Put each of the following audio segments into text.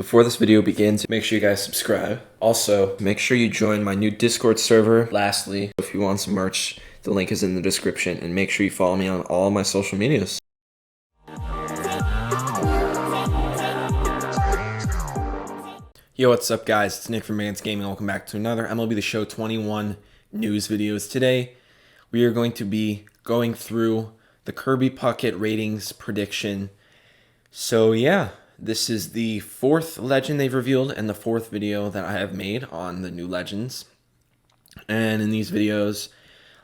Before this video begins, make sure you guys subscribe. Also, make sure you join my new Discord server. Lastly, if you want some merch, the link is in the description, and make sure you follow me on all my social medias. Yo, what's up guys? It's Nick from Man's Gaming. Welcome back to another MLB The Show 21 news videos. Today, we are going to be going through the Kirby Puckett ratings prediction. So yeah, this is the fourth legend they've revealed and the fourth video that I have made on the new legends. And in these videos,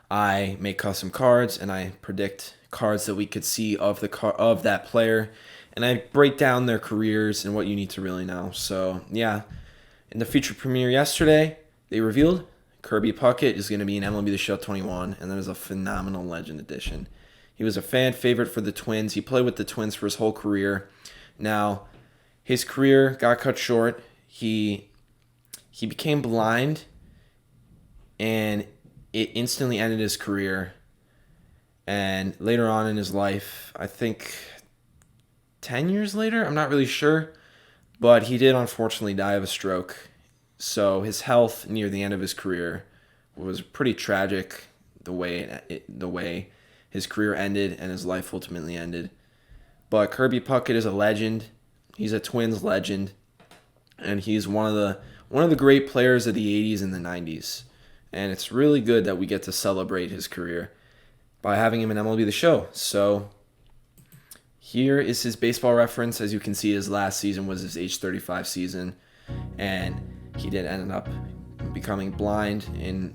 I make custom cards and I predict cards that we could see of that player, and I break down their careers and what you need to really know. So yeah, in the feature premiere yesterday, they revealed Kirby Puckett is going to be in MLB The Show 21, and that is a phenomenal legend edition. He was a fan favorite for the Twins. He played with the Twins for his whole career. Now, his career got cut short. He became blind, and it instantly ended his career. And later on in his life, I think 10 years later, I'm not really sure, but he did unfortunately die of a stroke. So his health near the end of his career was pretty tragic, the way his career ended and his life ultimately ended. But Kirby Puckett is a legend. He's a Twins legend, and he's one of the great players of the 80s and the 90s. And it's really good that we get to celebrate his career by having him in MLB The Show. So here is his baseball reference. As you can see, his last season was his age 35 season, and he did end up becoming blind in,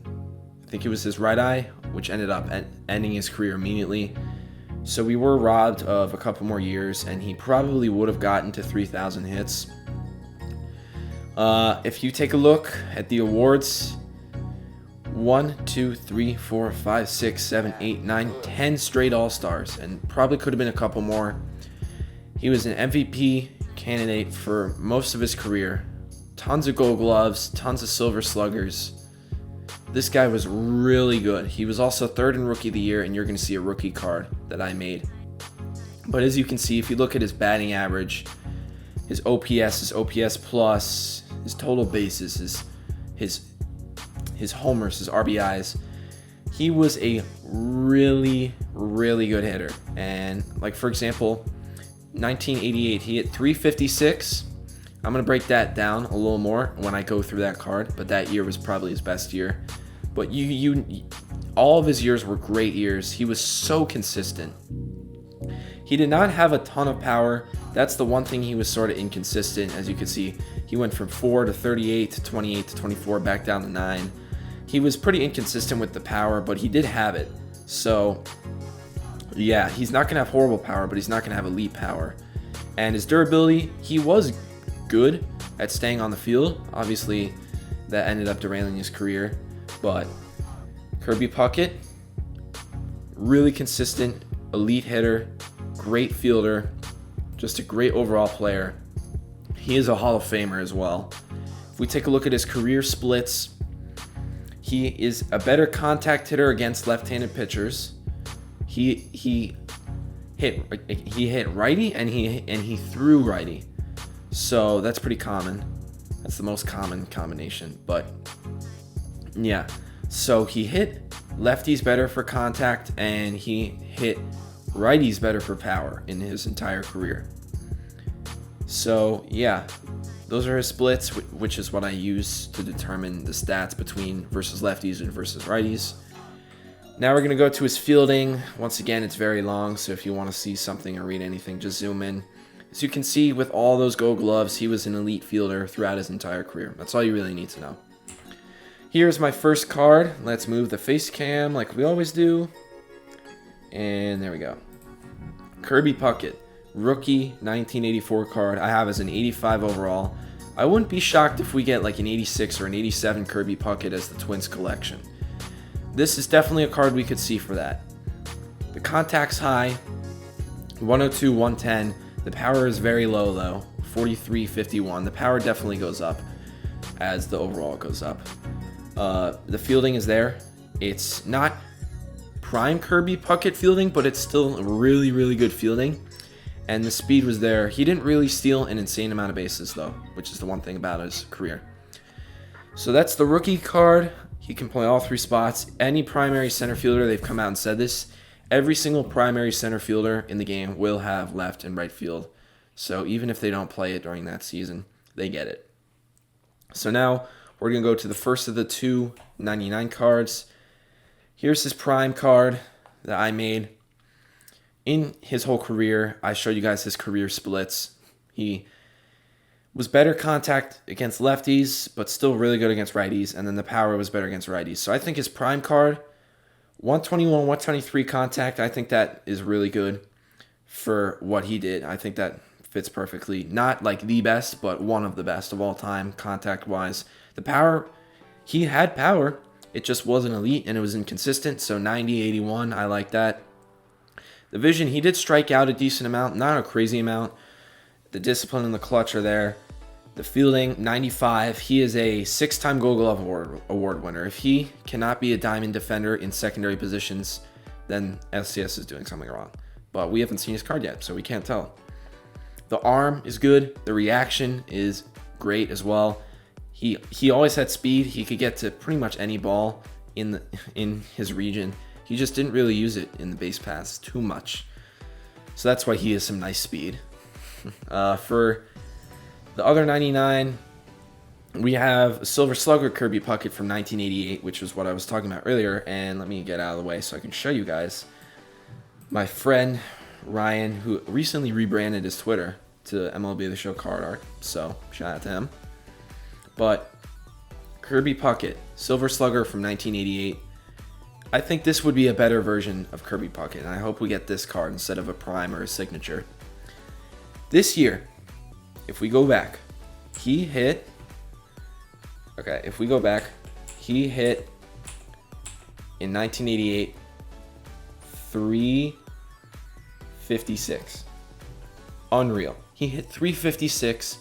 I think it was his right eye, which ended up ending his career immediately. So we were robbed of a couple more years, and he probably would have gotten to 3,000 hits. If you take a look at the awards, 1, 2, 3, 4, 5, 6, 7, 8, 9, 10 straight All-Stars, and probably could have been a couple more. He was an MVP candidate for most of his career. Tons of Gold Gloves, tons of Silver Sluggers. This guy was really good. He was also third in Rookie of the Year, and you're going to see a rookie card that I made. But as you can see, if you look at his batting average, his OPS, his OPS plus, his total bases, his homers, his RBIs, he was a really, really good hitter. And like, for example, 1988, he hit 356. I'm going to break that down a little more when I go through that card, but that year was probably his best year. But all of his years were great years. He was so consistent. He did not have a ton of power. That's the one thing he was sort of inconsistent. As you can see, he went from 4 to 38 to 28 to 24, back down to 9. He was pretty inconsistent with the power, but he did have it. So yeah, he's not going to have horrible power, but he's not going to have elite power. And his durability, he was good at staying on the field. Obviously, that ended up derailing his career. But Kirby Puckett, really consistent, elite hitter, great fielder, just a great overall player. He is a Hall of Famer as well. If we take a look at his career splits, he is a better contact hitter against left-handed pitchers. He hit righty and he threw righty. So that's pretty common. That's the most common combination. But yeah, so he hit lefties better for contact, and he hit righties better for power in his entire career. So yeah, those are his splits, which is what I use to determine the stats between versus lefties and versus righties. Now we're going to go to his fielding. Once again, it's very long, so if you want to see something or read anything, just zoom in. As you can see, with all those Gold Gloves, he was an elite fielder throughout his entire career. That's all you really need to know. Here's my first card. Let's move the face cam like we always do. And there we go. Kirby Puckett, rookie 1984 card. I have as an 85 overall. I wouldn't be shocked if we get like an 86 or an 87 Kirby Puckett as the Twins collection. This is definitely a card we could see for that. The contact's high, 102, 110. The power is very low though, 43, 51. The power definitely goes up as the overall goes up. The fielding is there. It's not prime Kirby Puckett fielding, but it's still really, really good fielding. and the speed was there. He didn't really steal an insane amount of bases, though, which is the one thing about his career. So that's the rookie card. He can play all 3 spots. Any primary center fielder, they've come out and said this, every single primary center fielder in the game will have left and right field. So even if they don't play it during that season, they get it. So now we're going to go to the first of the 299 cards. Here's his prime card that I made. In his whole career, I showed you guys his career splits. He was better contact against lefties, but still really good against righties, and then the power was better against righties. So I think his prime card, 121, 123 contact, I think that is really good for what he did. I think that fits perfectly. Not like the best, but one of the best of all time contact-wise. The power, he had power. It just wasn't elite, and it was inconsistent. So 90, 81, I like that. The vision, he did strike out a decent amount, not a crazy amount. The discipline and the clutch are there. The fielding, 95. He is a 6-time Gold Glove award winner. If he cannot be a diamond defender in secondary positions, then SCS is doing something wrong. But we haven't seen his card yet, so we can't tell. The arm is good. The reaction is great as well. He always had speed. He could get to pretty much any ball in his region. He just didn't really use it in the base paths too much. So that's why he has some nice speed. For the other 99, we have a Silver Slugger Kirby Puckett from 1988, which was what I was talking about earlier. And let me get out of the way so I can show you guys. My friend Ryan, who recently rebranded his Twitter to MLB The Show card art, so shout out to him. But Kirby Puckett, Silver Slugger from 1988. I think this would be a better version of Kirby Puckett, and I hope we get this card instead of a prime or a signature. This year, if we go back, he hit... Okay, if we go back, he hit in 1988, 356. Unreal. He hit 356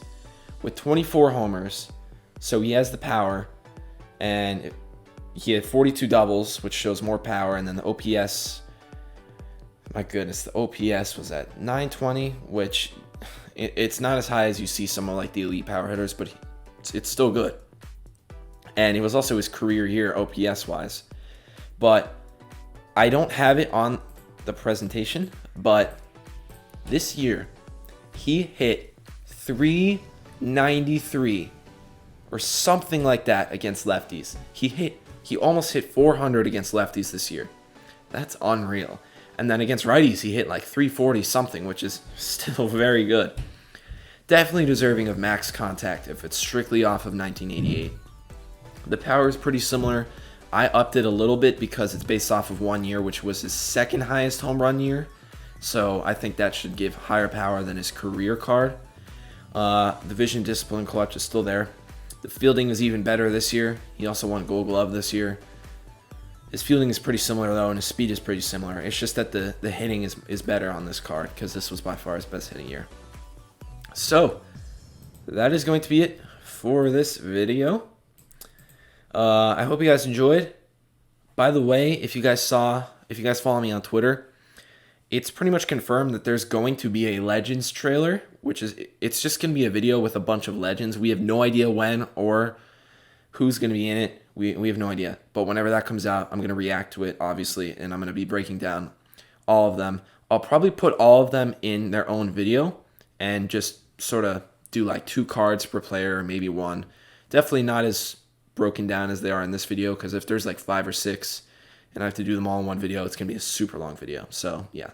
with 24 homers, so he has the power, and he had 42 doubles, which shows more power, and then the OPS, my goodness, the OPS was at 920, which it's not as high as you see someone like the elite power hitters, but it's still good. And it was also his career year OPS-wise. But I don't have it on the presentation, but this year, he hit 393 or something like that against lefties. He almost hit 400 against lefties this year. That's unreal. And then against righties, he hit like 340 something, which is still very good. Definitely deserving of max contact if it's strictly off of 1988. The power is pretty similar. I upped it a little bit because it's based off of 1 year, which was his second highest home run year. So I think that should give higher power than his career card. The vision, discipline, clutch is still there. The fielding is even better this year. He also won Gold Glove this year. His fielding is pretty similar, though, and his speed is pretty similar. It's just that the hitting is better on this card because this was by far his best hitting year. So that is going to be it for this video. I hope you guys enjoyed. By the way, if you guys follow me on Twitter, it's pretty much confirmed that there's going to be a Legends trailer, it's just going to be a video with a bunch of Legends. We have no idea when or who's going to be in it. We have no idea. But whenever that comes out, I'm going to react to it, obviously, and I'm going to be breaking down all of them. I'll probably put all of them in their own video and just sort of do like 2 cards per player or maybe 1. Definitely not as broken down as they are in this video, because if there's like 5 or 6 and I have to do them all in one video, it's going to be a super long video. So, yeah.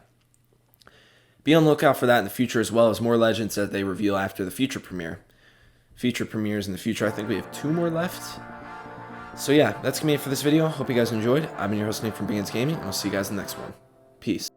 Be on the lookout for that in the future, as well as more Legends that they reveal after the future premiere. Future premieres in the future, I think we have 2 more left. So yeah, that's going to be it for this video. Hope you guys enjoyed. I've been your host, Nate from Begins Gaming, and I'll see you guys in the next one. Peace.